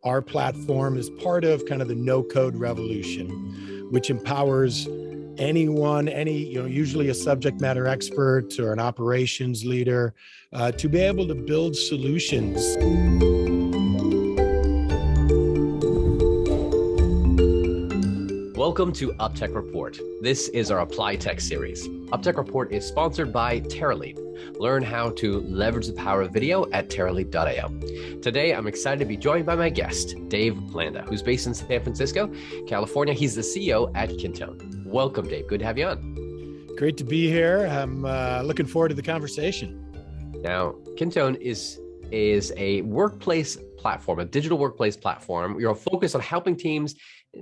Our platform is part of kind of the no-code revolution, which empowers anyone, usually a subject matter expert or an operations leader, to be able to build solutions. Welcome to UpTech Report. This is our Apply Tech series. UpTech Report is sponsored by Terraleap. Learn how to leverage the power of video at terraleap.io. Today, I'm excited to be joined by my guest, Dave Landa, who's based in San Francisco, California. He's the CEO at Kintone. Welcome, Dave. Good to have you on. Great to be here. I'm looking forward to the conversation. Now, Kintone is a workplace platform, a digital workplace platform. You're focused on helping teams,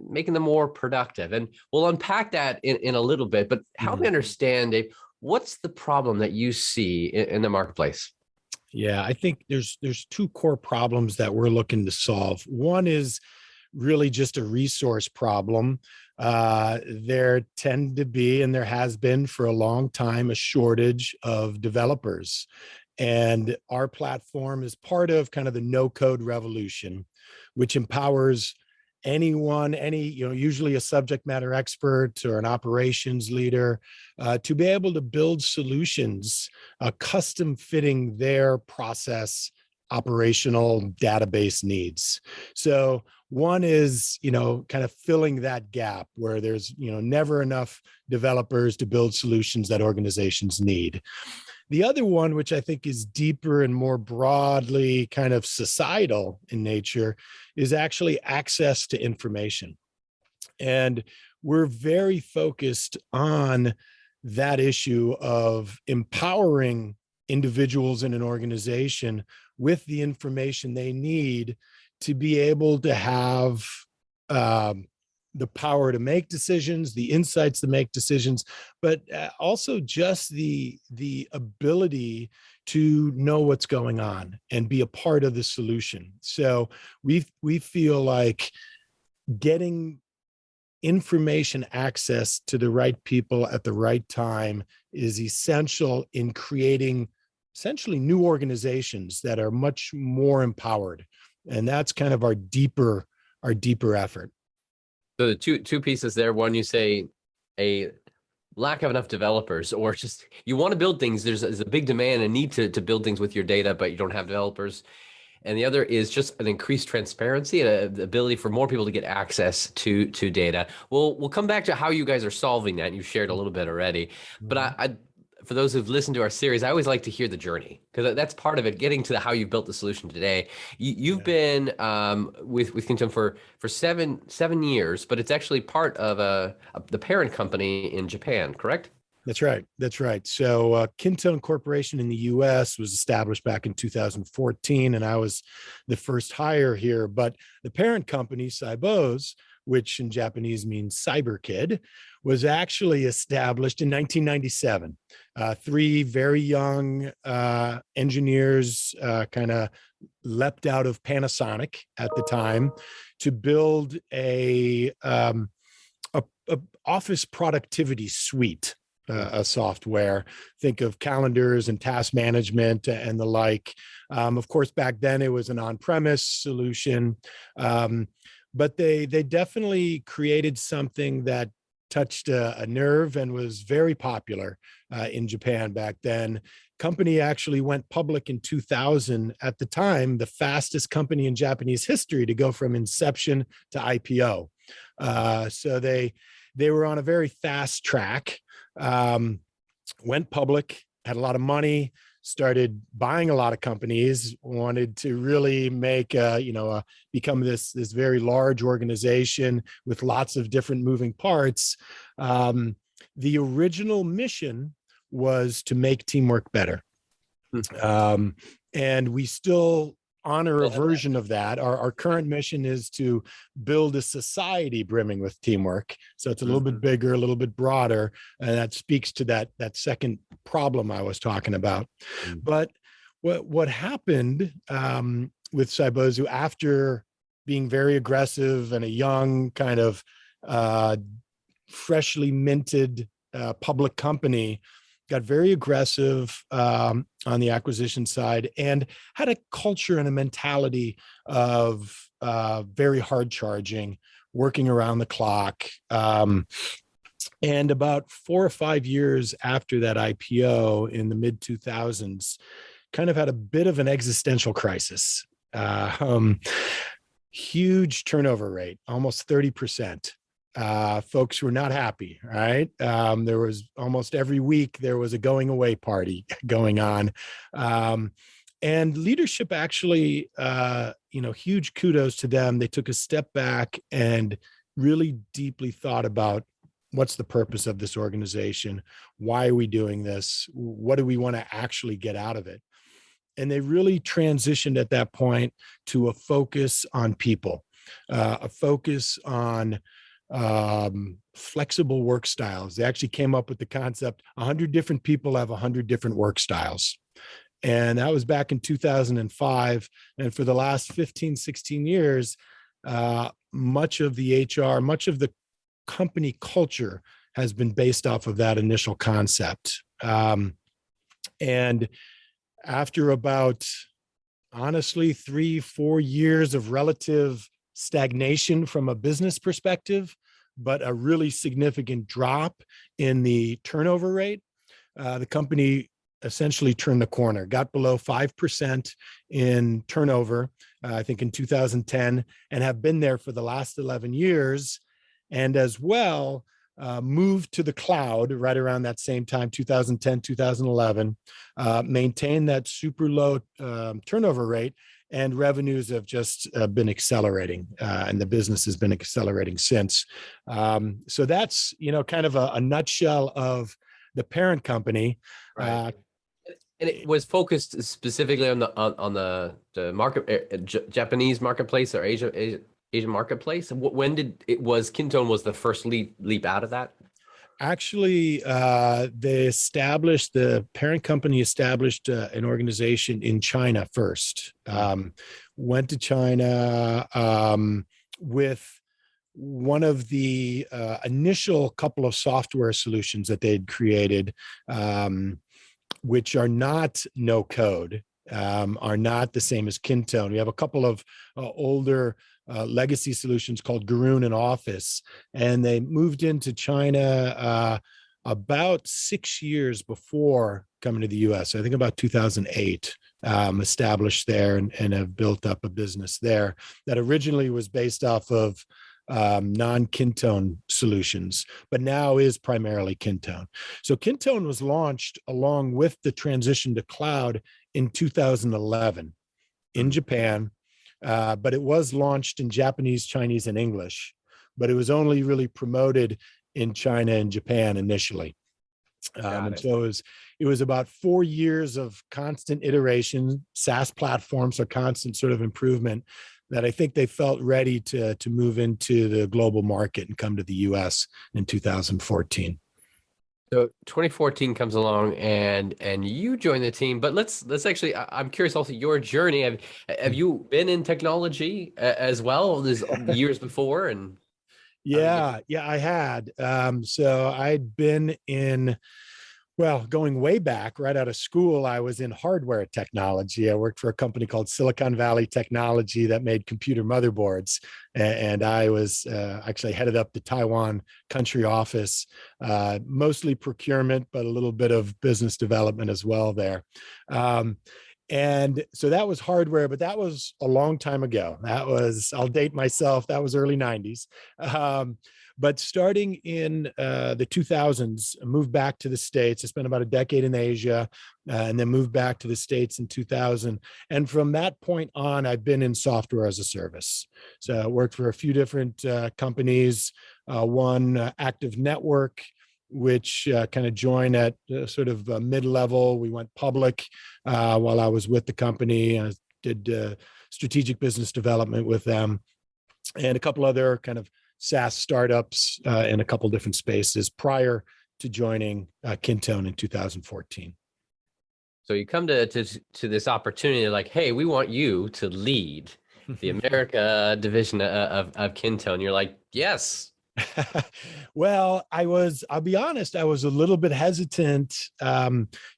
making them more productive. And we'll unpack that in a little bit, but help me understand, Dave, what's the problem that you see in the marketplace? Yeah, I think there's two core problems that we're looking to solve. One is really just a resource problem. There tend to be, and there has been for a long time, a shortage of developers. And our platform is part of kind of the no-code revolution, which empowers anyone, usually a subject matter expert or an operations leader, to be able to build solutions, custom fitting their process, operational database needs. So one is, kind of filling that gap where there's, never enough developers to build solutions that organizations need. The other one, which I think is deeper and more broadly kind of societal in nature, is actually access to information. And we're very focused on that issue of empowering individuals in an organization with the information they need to be able to have the power to make decisions, the insights to make decisions, but also just the ability to know what's going on and be a part of the solution. So we feel like getting information access to the right people at the right time is essential in creating essentially new organizations that are much more empowered. And that's kind of our deeper effort. So the two pieces there. One, you say a lack of enough developers, or just you want to build things. There's a big demand and need to build things with your data, but you don't have developers. And the other is just an increased transparency and the ability for more people to get access to data. We'll come back to how you guys are solving that. You shared a little bit already, but I for those who've listened to our series, I always like to hear the journey, because that's part of it, getting to how you built the solution today. You've been with Kintone for seven years, but it's actually part of the parent company in Japan, correct? That's right. So Kintone Corporation in the U.S. was established back in 2014, and I was the first hire here. But the parent company, Saibos, which in Japanese means cyber kid, was actually established in 1997. Three very young engineers kind of leapt out of Panasonic at the time to build a office productivity suite. A software. Think of calendars and task management and the like. Of course, back then it was an on-premise solution, but they definitely created something that touched a nerve and was very popular in Japan back then. Company actually went public in 2000. At the time, the fastest company in Japanese history to go from inception to IPO. So they were on a very fast track. Went public, had a lot of money, started buying a lot of companies, wanted to really make, become this very large organization with lots of different moving parts. The original mission was to make teamwork better. And we still honor a version of that. Our current mission is to build a society brimming with teamwork. So it's a little bit bigger, a little bit broader, and that speaks to that second problem I was talking about. But what happened with Saibozu, after being very aggressive and a young kind of freshly minted public company, got very aggressive on the acquisition side and had a culture and a mentality of very hard charging, working around the clock. And about 4 or 5 years after that IPO in the mid 2000s, kind of had a bit of an existential crisis. Huge turnover rate, almost 30%. Folks were not happy, right? There was almost every week, there was a going away party going on. And leadership actually, huge kudos to them. They took a step back and really deeply thought about what's the purpose of this organization? Why are we doing this? What do we want to actually get out of it? And they really transitioned at that point to a focus on people, a focus on flexible work styles. They actually came up with the concept 100 different people have 100 different work styles. And that was back in 2005. And for the last 15, 16 years, much of the HR, much of the company culture has been based off of that initial concept. And after about, honestly, 3-4 years of relative stagnation from a business perspective, but a really significant drop in the turnover rate, the company essentially turned the corner, got below 5% in turnover, I think in 2010, and have been there for the last 11 years. And as well, moved to the cloud right around that same time, 2010, 2011, maintained that super low turnover rate, and revenues have just been accelerating, and the business has been accelerating since. So that's, kind of a nutshell of the parent company. Right. And it was focused specifically on the market, Japanese marketplace or Asian marketplace. Was Kintone was the first leap out of that? Actually, the parent company established an organization in China first. Went to China with one of the initial couple of software solutions that they'd created, which are not no code, are not the same as Kintone. We have a couple of older legacy solutions called Garoon and Office, and they moved into China about 6 years before coming to the US. I think about 2008, established there and have built up a business there that originally was based off of non-Kintone solutions, but now is primarily Kintone. So Kintone was launched along with the transition to cloud in 2011 in Japan, but it was launched in Japanese, Chinese, and English, but it was only really promoted in China and Japan initially. And so it was about 4 years of constant iteration, SaaS platform, so constant sort of improvement, that I think they felt ready to move into the global market and come to the US in 2014. So 2014 comes along and you join the team, but let's actually, I'm curious also your journey. Have you been in technology as well as years before? And yeah, I had. So I'd been in, well, going way back, right out of school, I was in hardware technology. I worked for a company called Silicon Valley Technology that made computer motherboards. And I was actually headed up the Taiwan country office, mostly procurement, but a little bit of business development as well there. And so that was hardware, but that was a long time ago. That was, I'll date myself, that was early 90s. But starting in the 2000s, I moved back to the States. I spent about a decade in Asia, and then moved back to the States in 2000. And from that point on, I've been in software as a service. So I worked for a few different companies, one Active Network, which kind of joined at sort of mid-level. We went public while I was with the company. I did strategic business development with them, and a couple other kind of SaaS startups in a couple different spaces prior to joining Kintone in 2014. So you come to this opportunity like, hey, we want you to lead the America division of Kintone. You're like, yes. Well, I'll be honest, I was a little bit hesitant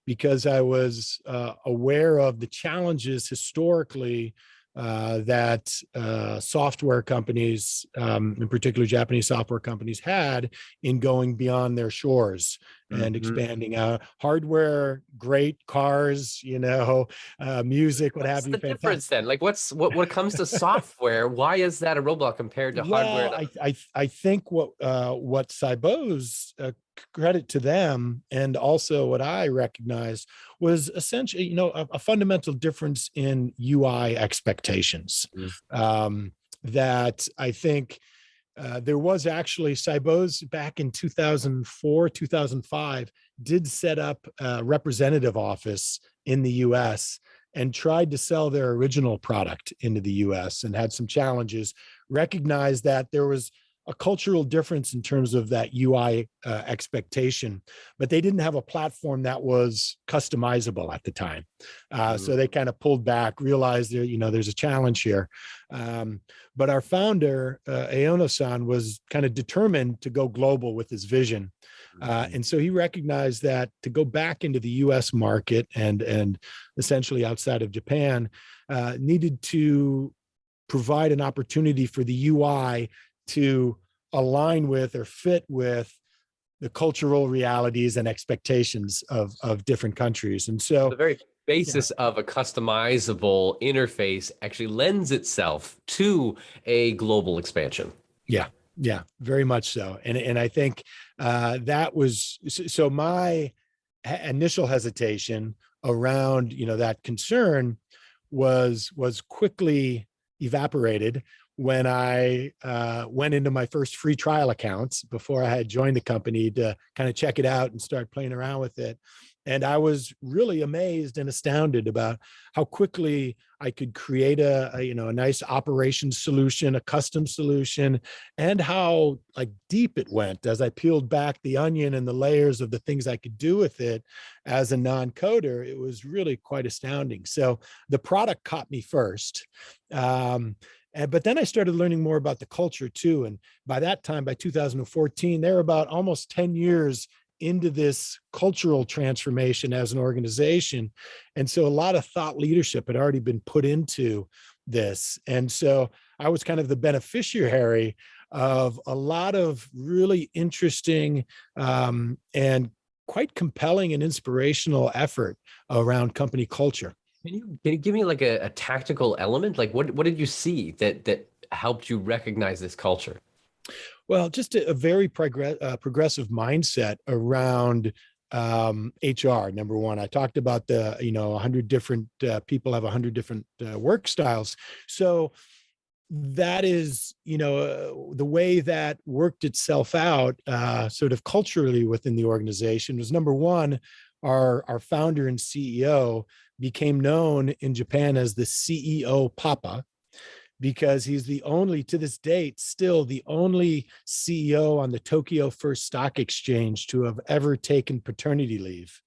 because I was aware of the challenges historically that software companies, in particular Japanese software companies, had in going beyond their shores and expanding hardware, great cars, music, what What's have you. the Fantastic. difference then? Like, what comes to software? Why is that a roadblock compared to hardware? Well, I think what Cybo's credit to them, and also what I recognized, was essentially, a fundamental difference in UI expectations. That I think there was actually Cybo's back in 2004, 2005, did set up a representative office in the US and tried to sell their original product into the US and had some challenges, recognized that there was a cultural difference in terms of that UI expectation, but they didn't have a platform that was customizable at the time. So they kind of pulled back, realized there's a challenge here. But our founder, Aono-san, was kind of determined to go global with his vision. And so he recognized that to go back into the US market and essentially outside of Japan, needed to provide an opportunity for the UI to align with or fit with the cultural realities and expectations of different countries. And so the very basis of a customizable interface actually lends itself to a global expansion. Yeah, very much so. And I think that was, so my initial hesitation around, that concern was quickly evaporated when I went into my first free trial accounts before I had joined the company to kind of check it out and start playing around with it. And I was really amazed and astounded about how quickly I could create a nice operations solution, a custom solution, and how deep it went as I peeled back the onion and the layers of the things I could do with it as a non-coder. It was really quite astounding. So the product caught me first. But then I started learning more about the culture too. And by that time, by 2014, they were about almost 10 years into this cultural transformation as an organization. And so a lot of thought leadership had already been put into this. And so I was kind of the beneficiary of a lot of really interesting and quite compelling and inspirational effort around company culture. Can you give me like a tactical element? Like what did you see that helped you recognize this culture? Well, just a very progressive mindset around HR. Number one, I talked about 100 different people have 100 different work styles. So that is, the way that worked itself out sort of culturally within the organization was, number one, our founder and CEO became known in Japan as the CEO Papa, because he's the only, to this date, still the only CEO on the Tokyo First Stock Exchange to have ever taken paternity leave.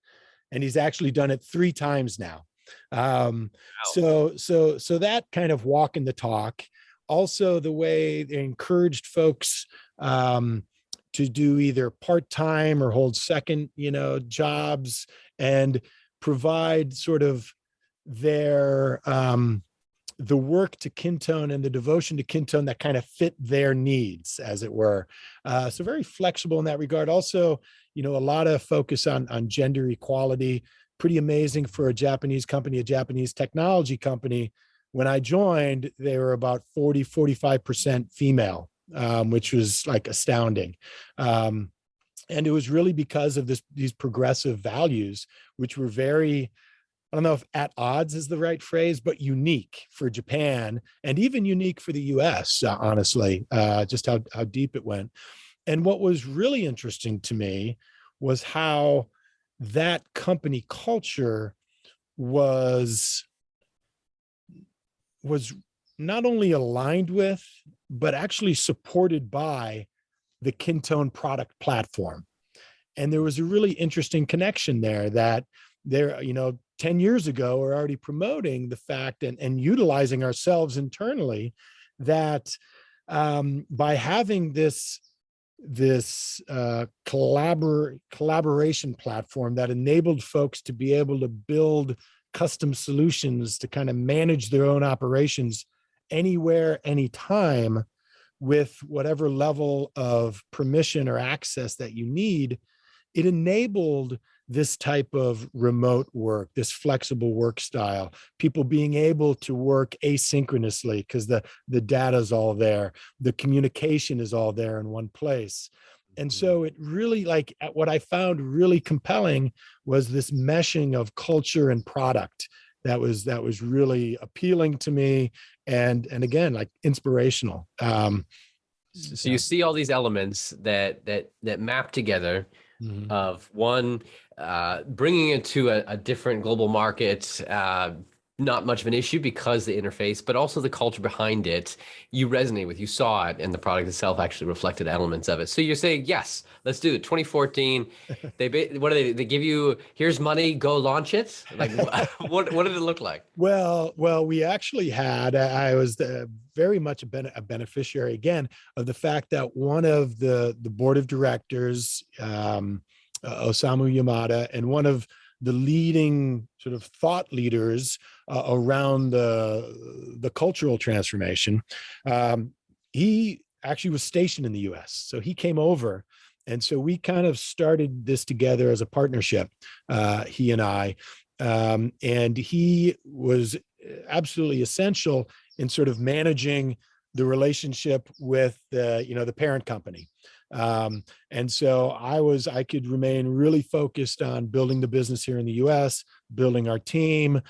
And he's actually done it 3 times now. Wow. So that kind of walking the talk. Also, the way they encouraged folks to do either part-time or hold second, jobs, and provide sort of their the work to Kintone and the devotion to Kintone that kind of fit their needs, as it were. So very flexible in that regard. Also, a lot of focus on gender equality. Pretty amazing for a Japanese company, a Japanese technology company. When I joined, they were about 45% female, which was like astounding. And it was really because of these progressive values, which were very, I don't know if at odds is the right phrase, but unique for Japan and even unique for the US, honestly, just how deep it went. And what was really interesting to me was how that company culture was not only aligned with, but actually supported by the Kintone product platform. And there was a really interesting connection there that there, 10 years ago, we're already promoting the fact and utilizing ourselves internally that by having this collaboration platform that enabled folks to be able to build custom solutions to kind of manage their own operations anywhere, anytime, with whatever level of permission or access that you need, it enabled this type of remote work, this flexible work style, people being able to work asynchronously because the data is all there, the communication is all there in one place. And so it really, like, what I found really compelling was this meshing of culture and product that was really appealing to me, and again, like, inspirational. So you see all these elements that map together, of one, bringing it to a different global market, not much of an issue because the interface, but also the culture behind it, you resonate with, you saw it, and the product itself actually reflected elements of it. So you're saying, yes, let's do it. 2014, what do they give you? Here's money, go launch it. Like, what did it look like? Well, we actually had, I was very much a beneficiary, again, of the fact that one of the board of directors, Osamu Yamada, and one of the leading sort of thought leaders around the cultural transformation, he actually was stationed in the US. So he came over. And so we kind of started this together as a partnership, he and I. And he was absolutely essential in sort of managing the relationship with the parent company. And so I could remain really focused on building the business here in the US, building our team,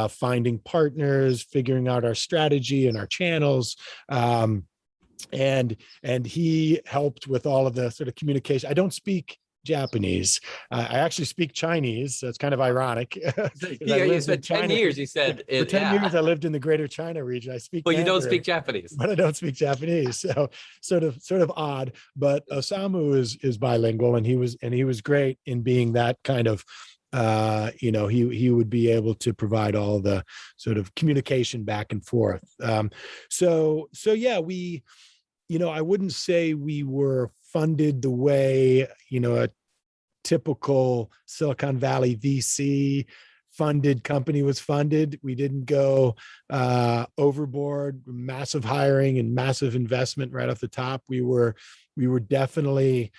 finding partners, figuring out our strategy and our channels. And he helped with all of the sort of communication. I don't speak Japanese. I actually speak Chinese, so it's kind of ironic. Yeah, you said 10 years. You said for 10 years I lived in the Greater China region. I speak Well, you Mandarin, don't speak Japanese. but I don't speak Japanese. So sort of odd. But Osamu is bilingual, and he was great in being that kind of he would be able to provide all the sort of communication back and forth. So yeah, I wouldn't say we were funded the way, a typical Silicon Valley VC funded company was funded. We didn't go overboard, massive hiring and massive investment right off the top. We were definitely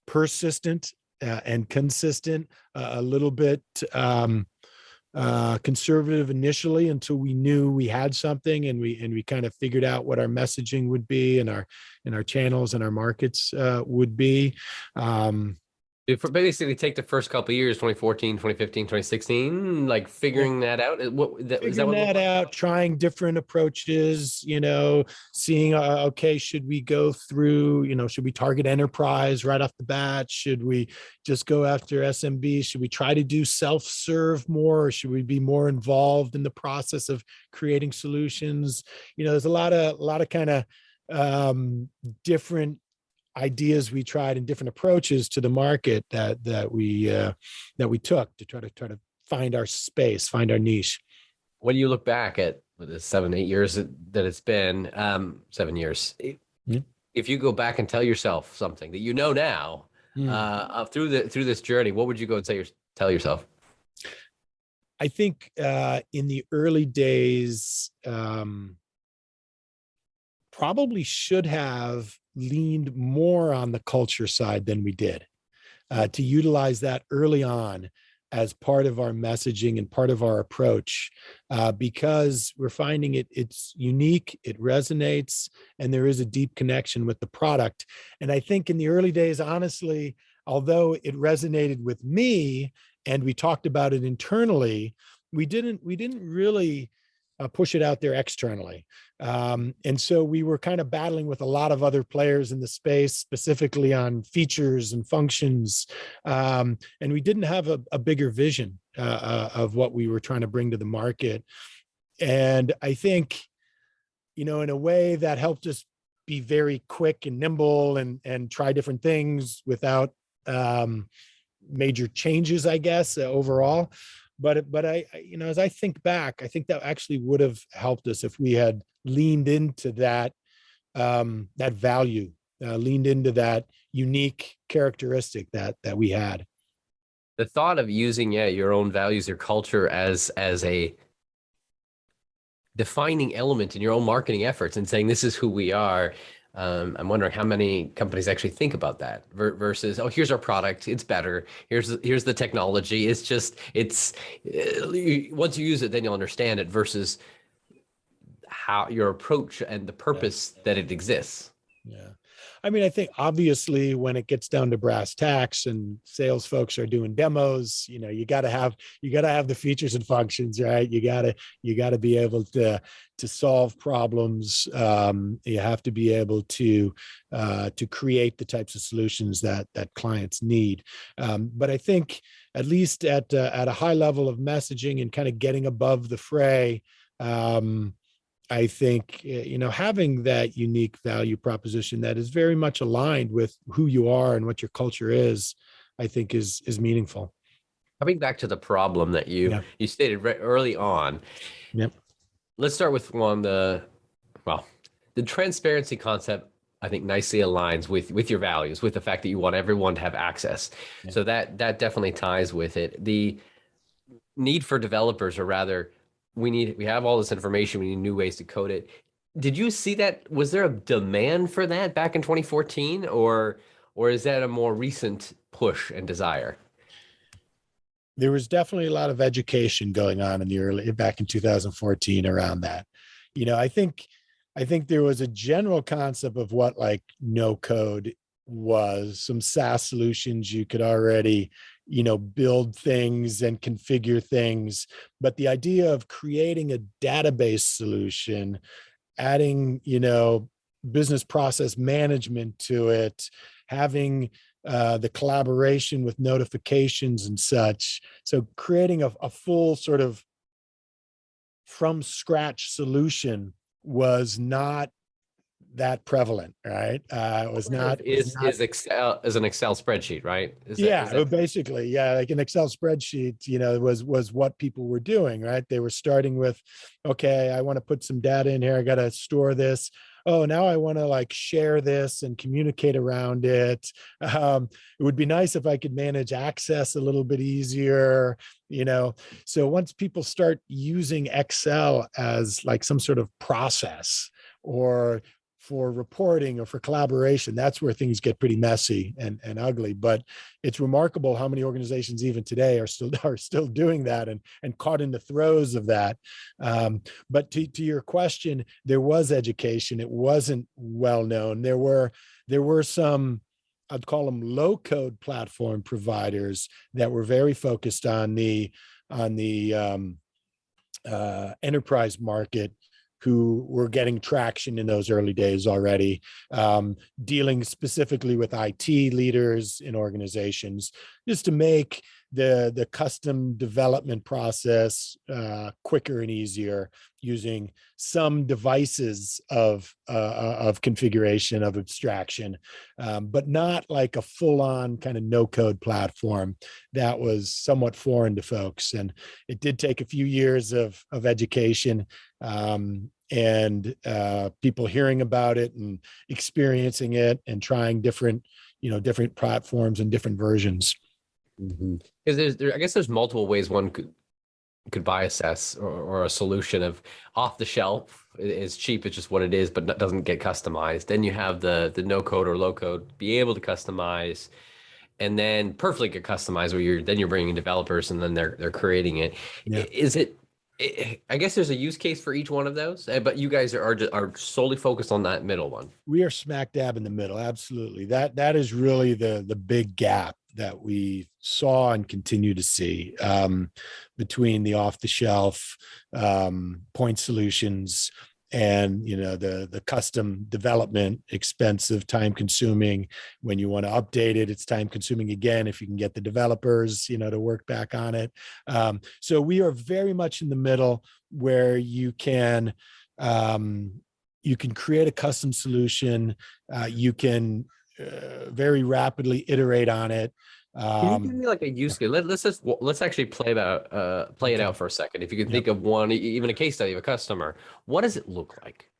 persistent and consistent, a little bit conservative initially, until we knew we had something, and we kind of figured out what our messaging would be, and our channels and our markets would be. Basically take the first couple of years, 2014, 2015, 2016, like figuring that out. Figuring that out, trying different approaches, seeing, okay, should we go through, should we target enterprise right off the bat? Should we just go after SMB? Should we try to do self-serve more, or should we be more involved in the process of creating solutions? There's a lot of kind of different ideas we tried, and different approaches to the market that we took to try to find our space, find our niche. When you look back at the 7-8 years that it's been, 7 years, if you go back and tell yourself something that you know now, through this journey, what would you go and tell yourself? I think in the early days, probably should have leaned more on the culture side than we did, to utilize that early on as part of our messaging and part of our approach, because we're finding it's unique, it resonates, and there is a deep connection with the product. And I think in the early days, honestly, although it resonated with me and we talked about it internally, we didn't really push it out there externally. And so we were kind of battling with a lot of other players in the space, specifically on features and functions. And we didn't have a bigger vision of what we were trying to bring to the market. And I think, in a way that helped us be very quick and nimble and try different things without major changes, I guess, overall. But I, as I think back, I think that actually would have helped us if we had leaned into that value, leaned into that unique characteristic that we had. the thought of using your own values, your culture as a defining element in your own marketing efforts and saying this is who we are. I'm wondering how many companies actually think about that versus, oh, here's our product, it's better. Here's the technology. It's just once you use it, then you'll understand it versus how your approach and the Yeah. purpose that it exists. Yeah. I mean, I think obviously when it gets down to brass tacks and sales folks are doing demos, you got to have the features and functions, right? You got to be able to solve problems. You have to be able to create the types of solutions that clients need. But I think at least at a high level of messaging and kind of getting above the fray, I think, having that unique value proposition that is very much aligned with who you are and what your culture is, I think is meaningful. Coming back to the problem that you Yeah. stated early on, Yep. let's start with the transparency concept. I think nicely aligns with your values, with the fact that you want everyone to have access. Yeah. So that definitely ties with it. The need for developers, or rather, we have all this information, we need new ways to code it. Did you see that? Was there a demand for that back in 2014, or is that a more recent push and desire? There was definitely a lot of education going on back in 2014 around that. I think there was a general concept of what like no code was, some SaaS solutions you could already, build things and configure things. But the idea of creating a database solution, adding, business process management to it, having the collaboration with notifications and such. So creating a full sort of from scratch solution was not that prevalent, right? It was not. Is Excel as an Excel spreadsheet, right? Basically, yeah, like an Excel spreadsheet, was what people were doing, right? They were starting with, okay, I want to put some data in here. I got to store this. Oh, now I want to like share this and communicate around it. It would be nice if I could manage access a little bit easier, So once people start using Excel as like some sort of process or for reporting or for collaboration, that's where things get pretty messy and ugly. But it's remarkable how many organizations even today are still doing that and caught in the throes of that. But to your question, there was education. It wasn't well known. There were some, I'd call them low code platform providers that were very focused on the enterprise market, who were getting traction in those early days already, dealing specifically with IT leaders in organizations, just to make the custom development process quicker and easier, using some devices of configuration, of abstraction, but not like a full-on kind of no-code platform that was somewhat foreign to folks. And it did take a few years of education, and people hearing about it and experiencing it and trying different platforms and different versions. Because I guess there's multiple ways one could buy a SaaS or a solution of off the shelf. It's cheap, it's just what it is, but doesn't get customized. Then you have the no code or low code, be able to customize, and then perfectly get customized, where you're bringing developers and then they're creating it. Yeah. I guess there's a use case for each one of those, but you guys are solely focused on that middle one. We are smack dab in the middle. Absolutely. That is really the big gap that we saw and continue to see, between the off the shelf point solutions and the custom development, expensive, time consuming. When you want to update it, it's time consuming again if you can get the developers to work back on it. So we are very much in the middle, where you can create a custom solution. You can very rapidly iterate on it. Can you give me like a use case? Let's actually play it out for a second. If you can think of one, even a case study of a customer, what does it look like?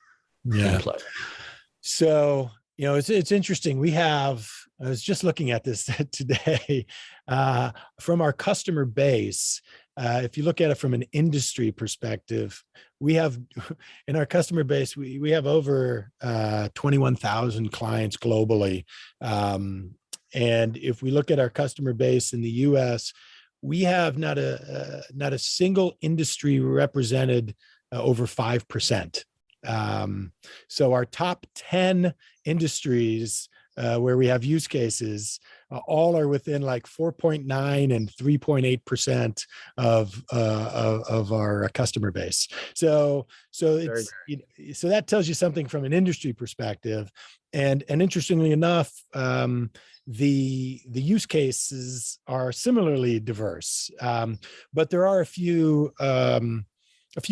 Yeah. In play? So It's interesting. I was just looking at this today, from our customer base. If you look at it from an industry perspective, we have in our customer base, we have over 21,000 clients globally. And if we look at our customer base in the US, we have not a single industry represented over 5%. So our top 10 industries where we have use cases all are within like 4.9 and 3.8% of our customer base. So so that tells you something from an industry perspective. And interestingly enough, the use cases are similarly diverse, but there are a few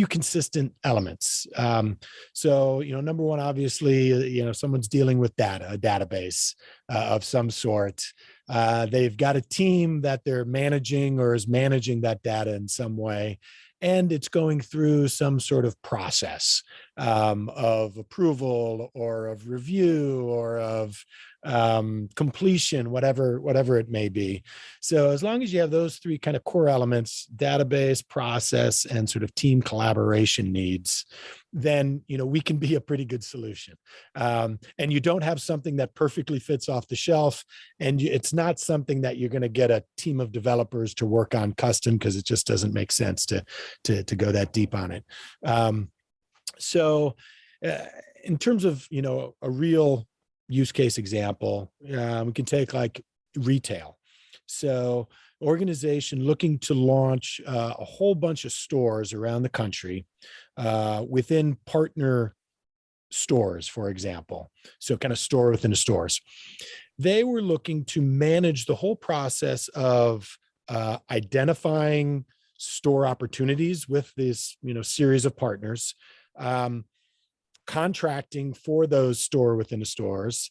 consistent elements. So, number one, obviously, someone's dealing with data, a database of some sort. They've got a team that they're managing or is managing that data in some way. And it's going through some sort of process of approval or of review or of completion, whatever it may be. So as long as you have those three kind of core elements, database, process, and sort of team collaboration needs, then we can be a pretty good solution. And you don't have something that perfectly fits off the shelf, and it's not something that you're going to get a team of developers to work on custom, because it just doesn't make sense to go that deep on it. So in terms of a real use case example, we can take like retail. So organization looking to launch a whole bunch of stores around the country within partner stores, for example. So kind of store within the stores. They were looking to manage the whole process of identifying store opportunities with this series of partners, contracting for those store within the stores,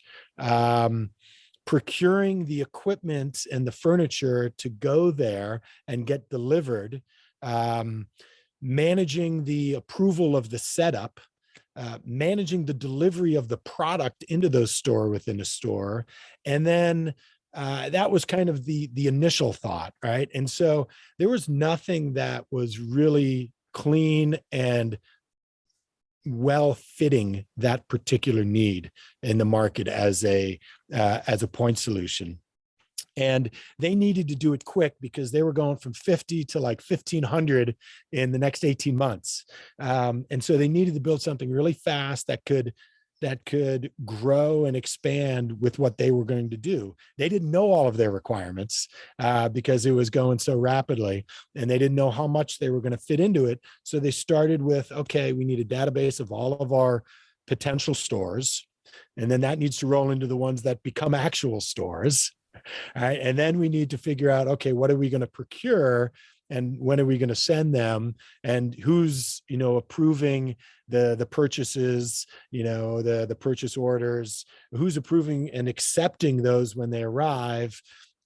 procuring the equipment and the furniture to go there and get delivered, managing the approval of the setup, managing the delivery of the product into those store within a store. And then that was kind of the initial thought, right? And so there was nothing that was really clean and well fitting that particular need in the market as a point solution. And they needed to do it quick because they were going from 50 to like 1,500 in the next 18 months. And so they needed to build something really fast that could grow and expand with what they were going to do. They didn't know all of their requirements because it was going so rapidly, and they didn't know how much they were going to fit into it. So they started with, okay, we need a database of all of our potential stores. And then that needs to roll into the ones that become actual stores. All right. And then we need to figure out, okay, what are we going to procure? And when are we going to send them? And who's, approving the purchases, the purchase orders, who's approving and accepting those when they arrive,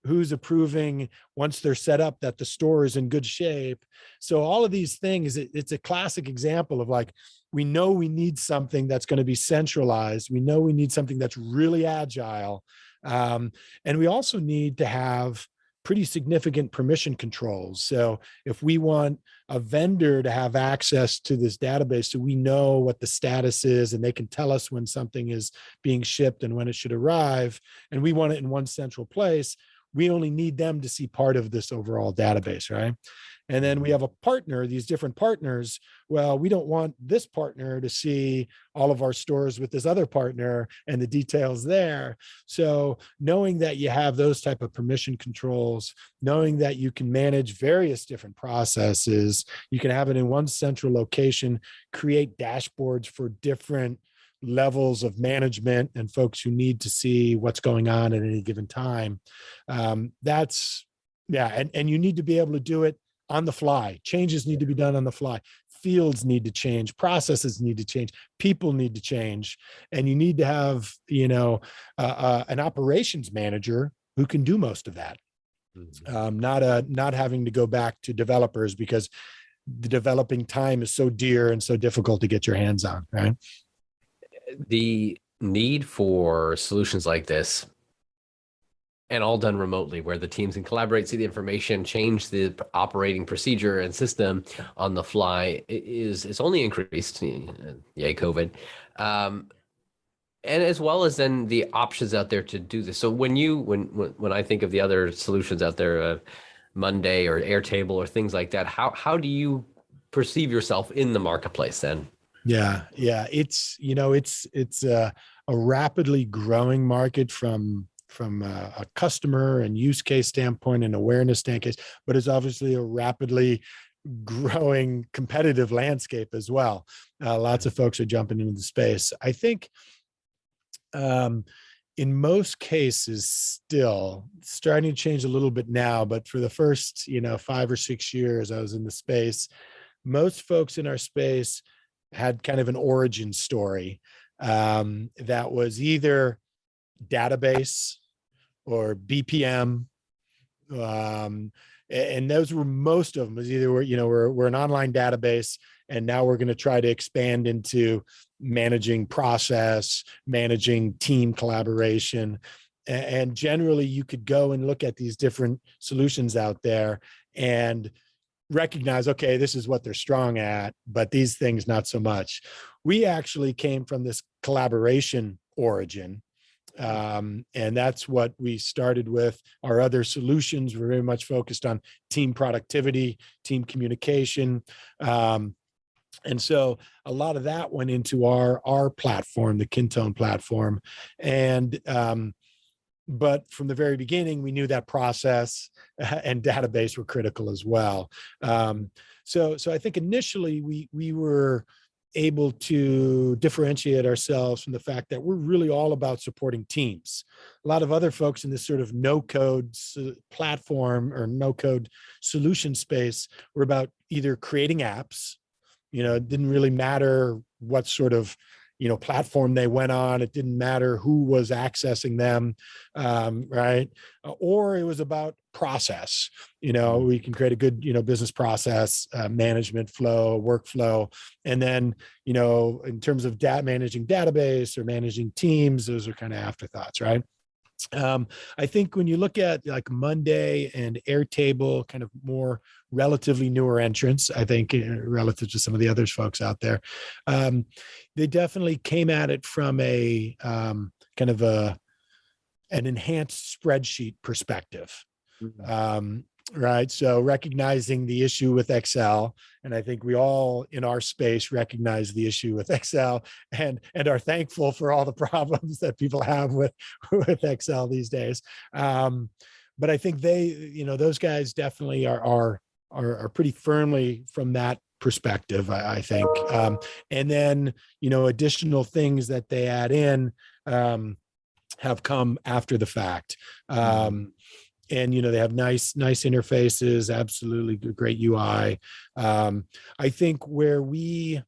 who's approving once they're set up that the store is in good shape. So all of these things, it's a classic example of like, we know we need something that's going to be centralized. We know we need something that's really agile. And we also need to have pretty significant permission controls. So if we want a vendor to have access to this database, so we know what the status is and they can tell us when something is being shipped and when it should arrive, and we want it in one central place, we only need them to see part of this overall database, right? And then we have a partner, these different partners. Well, we don't want this partner to see all of our stores with this other partner and the details there. So knowing that you have those type of permission controls, knowing that you can manage various different processes, you can have it in one central location, create dashboards for different levels of management and folks who need to see what's going on at any given time. And you need to be able to do it on the fly. Changes need to be done on the fly. Fields need to change. Processes need to change. People need to change. And you need to have, an operations manager who can do most of that. Not having to go back to developers because the developing time is so dear and so difficult to get your hands on, right? The need for solutions like this, and all done remotely, where the teams can collaborate, see the information, change the operating procedure and system on the fly, is only increased. Yay, COVID. And as well as then the options out there to do this. So when I think of the other solutions out there, Monday or Airtable or things like that, how do you perceive yourself in the marketplace then? Yeah, it's a rapidly growing market from a customer and use case standpoint and awareness standpoint, but it's obviously a rapidly growing competitive landscape as well. Lots of folks are jumping into the space. I think in most cases, still starting to change a little bit now, but for the first 5 or 6 years I was in the space, most folks in our space had kind of an origin story that was either database or BPM, and those were most of them. Was either we're an online database, and now we're going to try to expand into managing process, managing team collaboration, and generally you could go and look at these different solutions out there and recognize, okay, this is what they're strong at, but these things not so much. We actually came from this collaboration origin, and that's what we started with. Our other solutions were very much focused on team productivity, team communication, and so a lot of that went into our platform, the Kintone platform, and but from the very beginning, we knew that process and database were critical as well. So I think initially we were able to differentiate ourselves from the fact that we're really all about supporting teams. A lot of other folks in this sort of no-code platform or no-code solution space were about either creating apps. It didn't really matter what sort of platform they went on. It didn't matter who was accessing them, right? Or it was about process. We can create a good, business process, management flow, workflow. And then, in terms of managing database or managing teams, those are kind of afterthoughts, right? I think when you look at like Monday and Airtable, kind of more relatively newer entrants, I think relative to some of the other folks out there, they definitely came at it from a kind of an enhanced spreadsheet perspective. Right. So recognizing the issue with Excel, and I think we all in our space recognize the issue with Excel and are thankful for all the problems that people have with Excel these days. But I think those guys definitely are pretty firmly from that perspective, I think. And then, additional things that they add in have come after the fact. And they have nice interfaces, absolutely great UI. I think where we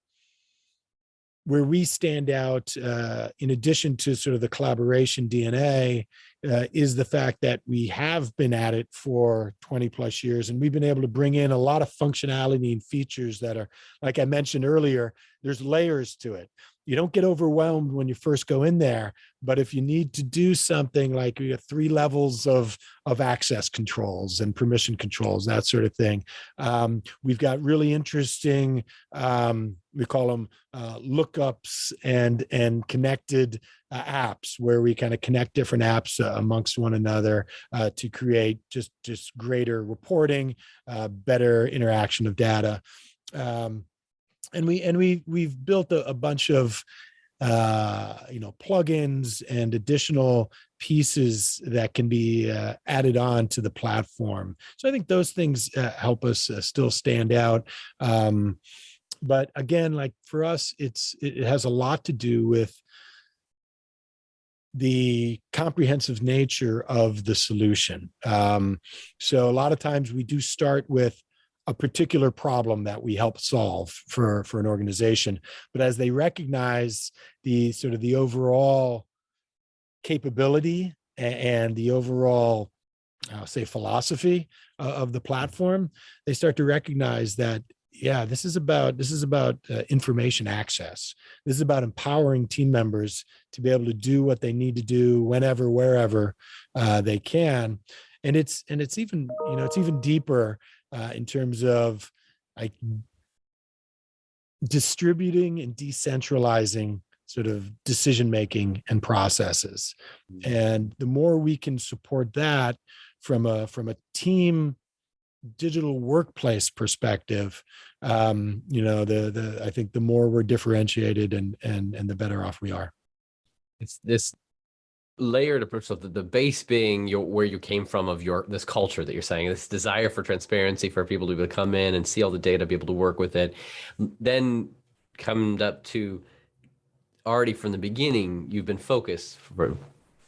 stand out, in addition to sort of the collaboration DNA, is the fact that we have been at it for 20 plus years, and we've been able to bring in a lot of functionality and features that are, like I mentioned earlier, there's layers to it. You don't get overwhelmed when you first go in there, but if you need to do something like we have 3 levels of access controls and permission controls, that sort of thing. We've got really interesting, we call them lookups and connected apps, where we kind of connect different apps amongst one another to create just greater reporting, better interaction of data. And we've built a bunch of plugins and additional pieces that can be added on to the platform. So I think those things help us still stand out. But again, like for us, it has a lot to do with the comprehensive nature of the solution. So a lot of times we do start with a particular problem that we help solve for an organization. But as they recognize the sort of the overall capability and the overall, I'll say, philosophy of the platform, they start to recognize that yeah, this is about information access. This is about empowering team members to be able to do what they need to do whenever, wherever they can. And it's even, it's even deeper in terms of like distributing and decentralizing sort of decision making and processes. And the more we can support that from a team digital workplace perspective, the I think the more we're differentiated and the better off we are. It's this layered approach. So the base being where you came from, of this culture that you're saying, this desire for transparency, for people to be able to come in and see all the data, be able to work with it. Then come up to, already from the beginning, you've been focused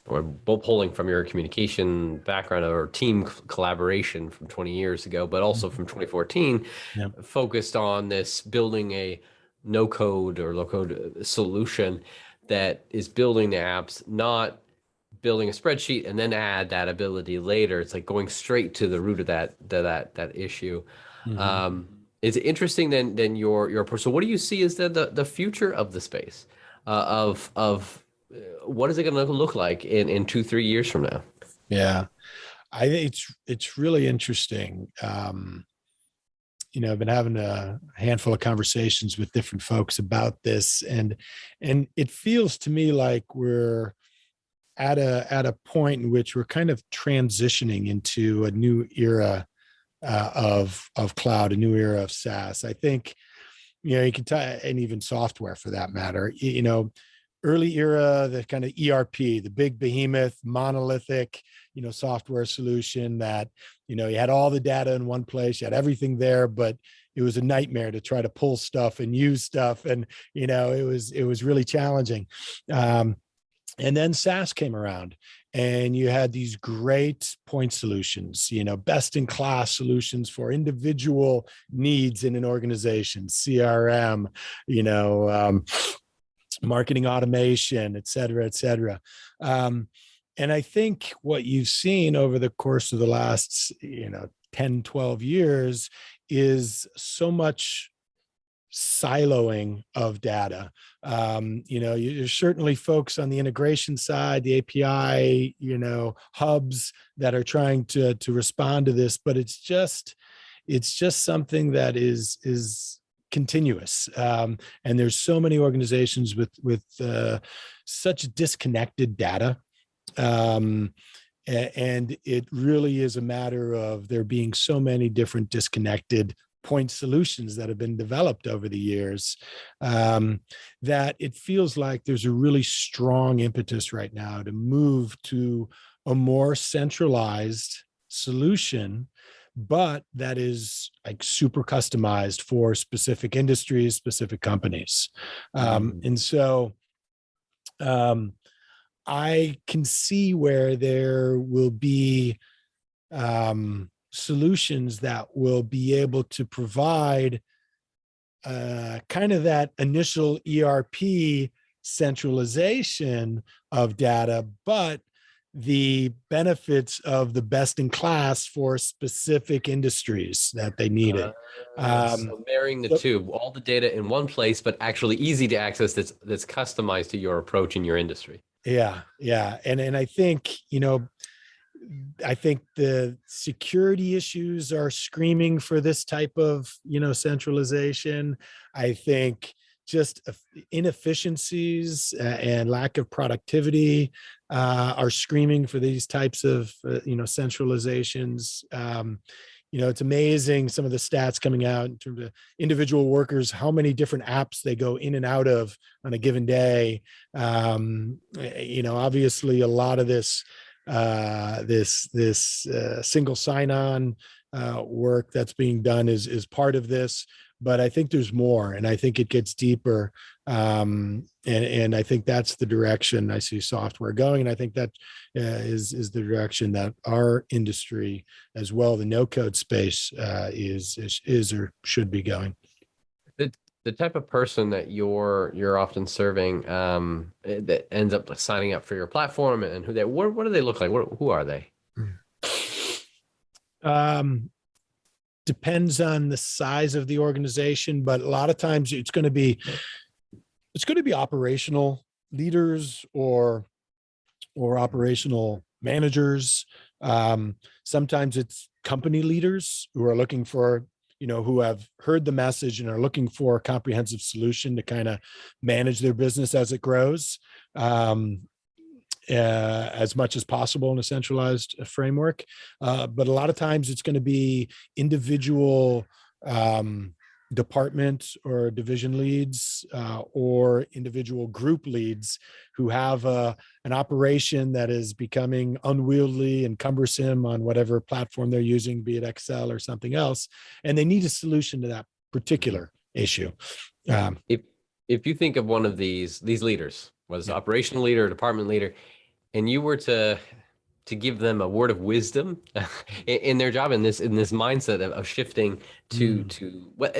or pulling from your communication background or team collaboration from 20 years ago, but also from 2014, Yeah. focused on this building a no code or low code solution that is building the apps, not building a spreadsheet and then add that ability later. It's like going straight to the root of that issue. Mhm. It's interesting than your approach. So what do you see as the future of the space, of what is it going to look like in 2-3 years from now? Yeah, I think it's really interesting. I've been having a handful of conversations with different folks about this, and it feels to me like we're at a point in which we're kind of transitioning into a new era of cloud, a new era of SaaS. I think, you can tell, and even software for that matter. Early era, the kind of ERP, the big behemoth, monolithic, software solution that, you had all the data in one place, you had everything there, but it was a nightmare to try to pull stuff and use stuff. And, it was really challenging. And then SaaS came around, and you had these great point solutions, best in class solutions for individual needs in an organization, CRM, marketing automation, et cetera, et cetera. And I think what you've seen over the course of the last, 10, 12 years is so much siloing of data. There's certainly folks on the integration side, the API, hubs that are trying to respond to this, but it's just something that is continuous. And there's so many organizations with such disconnected data. And it really is a matter of there being so many different disconnected point solutions that have been developed over the years, that it feels like there's a really strong impetus right now to move to a more centralized solution, but that is like super customized for specific industries, specific companies. And so I can see where there will be solutions that will be able to provide kind of that initial ERP centralization of data, but the benefits of the best in class for specific industries that they needed. So marrying the two, all the data in one place, but actually easy to access, that's customized to your approach in your industry. Yeah, yeah. And I think the security issues are screaming for this type of, centralization. I think just inefficiencies and lack of productivity are screaming for these types of, centralizations. It's amazing some of the stats coming out in terms of individual workers, how many different apps they go in and out of on a given day. Obviously a lot of this single sign-on work that's being done is part of this, but I think there's more, and I think it gets deeper. And I think that's the direction I see software going, and I think that is the direction that our industry, as well, the no-code space, is or should be going. The type of person that you're often serving, that ends up signing up for your platform, and what do they look like? Who are they? depends on the size of the organization, but a lot of times it's going to be operational leaders or operational managers. Sometimes it's company leaders who are looking for, who have heard the message and are looking for a comprehensive solution to kind of manage their business as it grows, as much as possible in a centralized framework. But a lot of times it's going to be individual department or division leads, or individual group leads who have an operation that is becoming unwieldy and cumbersome on whatever platform they're using, be it Excel or something else, and they need a solution to that particular issue. If you think of one of these leaders, whether it's operational leader or department leader, and you were to give them a word of wisdom in their job, in this mindset of shifting to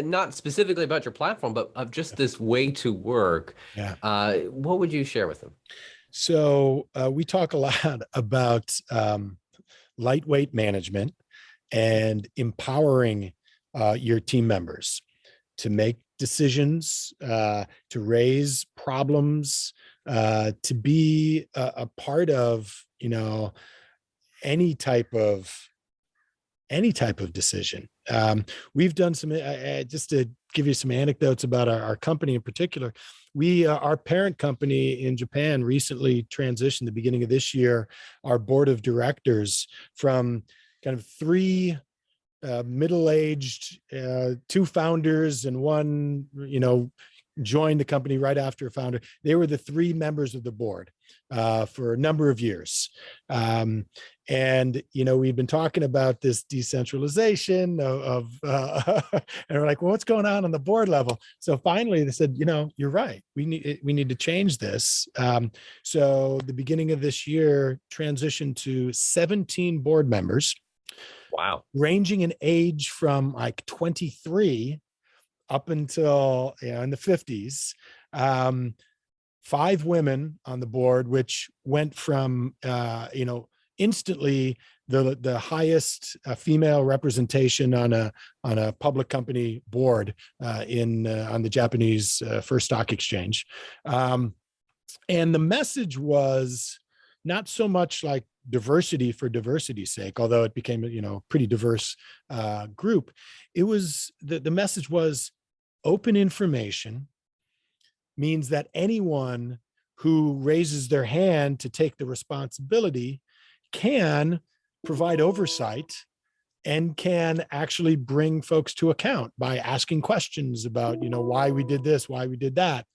not specifically about your platform, but of just this way to work, what would you share with them? So we talk a lot about lightweight management and empowering your team members to make decisions, to raise problems, to be a part of, any type of decision. We've done some, just to give you some anecdotes about our company in particular. Our parent company in Japan recently transitioned, the beginning of this year, our board of directors from kind of three middle-aged, two founders and one, joined the company right after a founder. They were the three members of the board for a number of years. And, we've been talking about this decentralization and we're like, well, what's going on the board level? So finally they said, you're right. We need to change this. So the beginning of this year transitioned to 17 board members. Wow. Ranging in age from like 23 up until in the 50s. 5 women on the board, which went from instantly the highest female representation on a public company board on the Japanese first stock exchange. And the message was not so much like diversity for diversity's sake, although it became a pretty diverse group. It was the message was open information means that anyone who raises their hand to take the responsibility can provide oversight and can actually bring folks to account by asking questions about, why we did this, why we did that.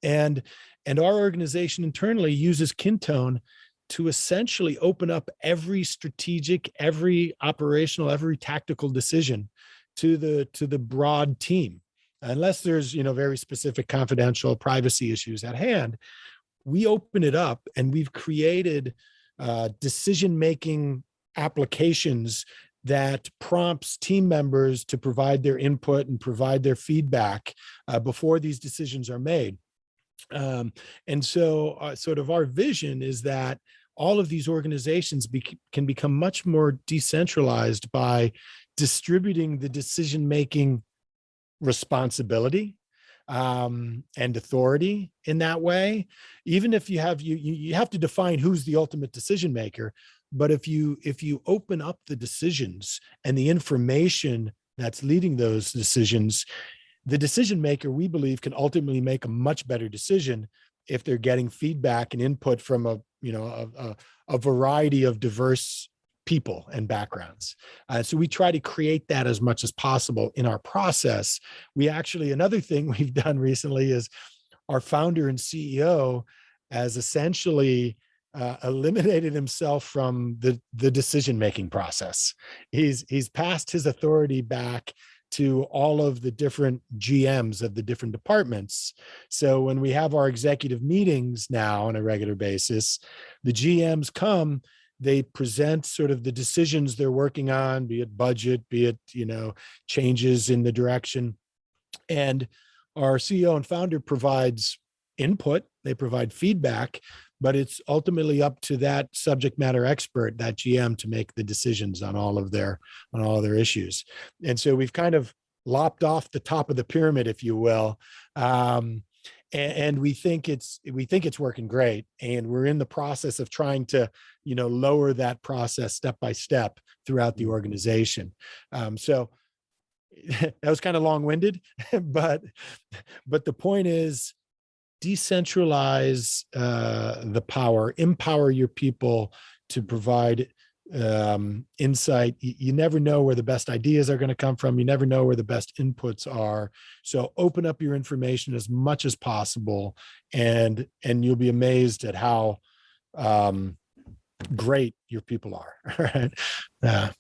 And our organization internally uses Kintone to essentially open up every strategic, every operational, every tactical decision to the broad team. Unless there's, very specific confidential privacy issues at hand, we open it up and we've created decision-making applications that prompts team members to provide their input and provide their feedback before these decisions are made. And so sort of our vision is that all of these organizations can become much more decentralized by distributing the decision-making responsibility and authority in that way. Even if you have to define who's the ultimate decision maker, but if you open up the decisions and the information that's leading those decisions, the decision maker, we believe, can ultimately make a much better decision if they're getting feedback and input from a variety of diverse people and backgrounds. So we try to create that as much as possible in our process. Another thing we've done recently is our founder and CEO has essentially eliminated himself from the decision-making process. He's passed his authority back to all of the different GMs of the different departments. So when we have our executive meetings now on a regular basis, the GMs come, they present sort of the decisions they're working on, be it budget, be it, changes in the direction. And our CEO and founder provides input, they provide feedback, but it's ultimately up to that subject matter expert, that GM, to make the decisions on all of their issues. And so we've kind of lopped off the top of the pyramid, if you will. And we think it's working great. And we're in the process of trying to, lower that process step by step throughout the organization. So that was kind of long-winded, but the point is, decentralize the power, empower your people to provide insight. You never know where the best ideas are going to come from. You never know where the best inputs are. So open up your information as much as possible, and you'll be amazed at how great your people are. Right? That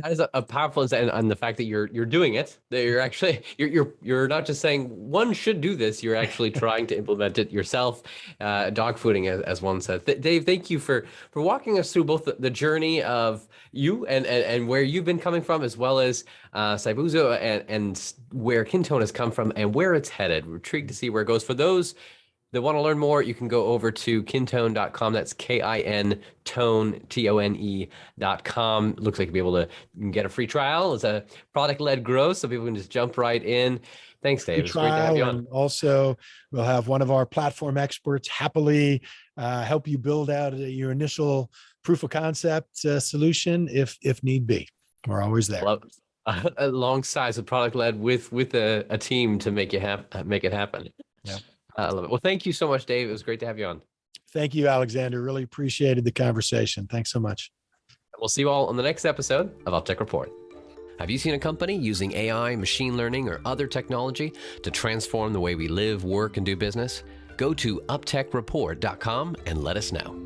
is a powerful insight, and the fact that you're doing it, that you're actually you're not just saying one should do this, you're actually trying to implement it yourself. Dogfooding, as one says. Dave, thank you for walking us through both the journey of you and where you've been coming from, as well as Saibuzo and where Kintone has come from and where it's headed. We're intrigued to see where it goes. For those that want to learn more, you can go over to kintone.com. That's KIN tone, TONE.com. Looks like you'll be able to get a free trial. It's a product-led growth, so people can just jump right in. Thanks, Dave. It's great to have you on. And also, we'll have one of our platform experts happily help you build out your initial proof of concept solution if need be. We're always there. Alongside the product-led with a team to make it happen. Yeah. I love it. Well, thank you so much, Dave. It was great to have you on. Thank you, Alexander. Really appreciated the conversation. Thanks so much. We'll see you all on the next episode of UpTech Report. Have you seen a company using AI, machine learning, or other technology to transform the way we live, work, and do business? Go to uptechreport.com and let us know.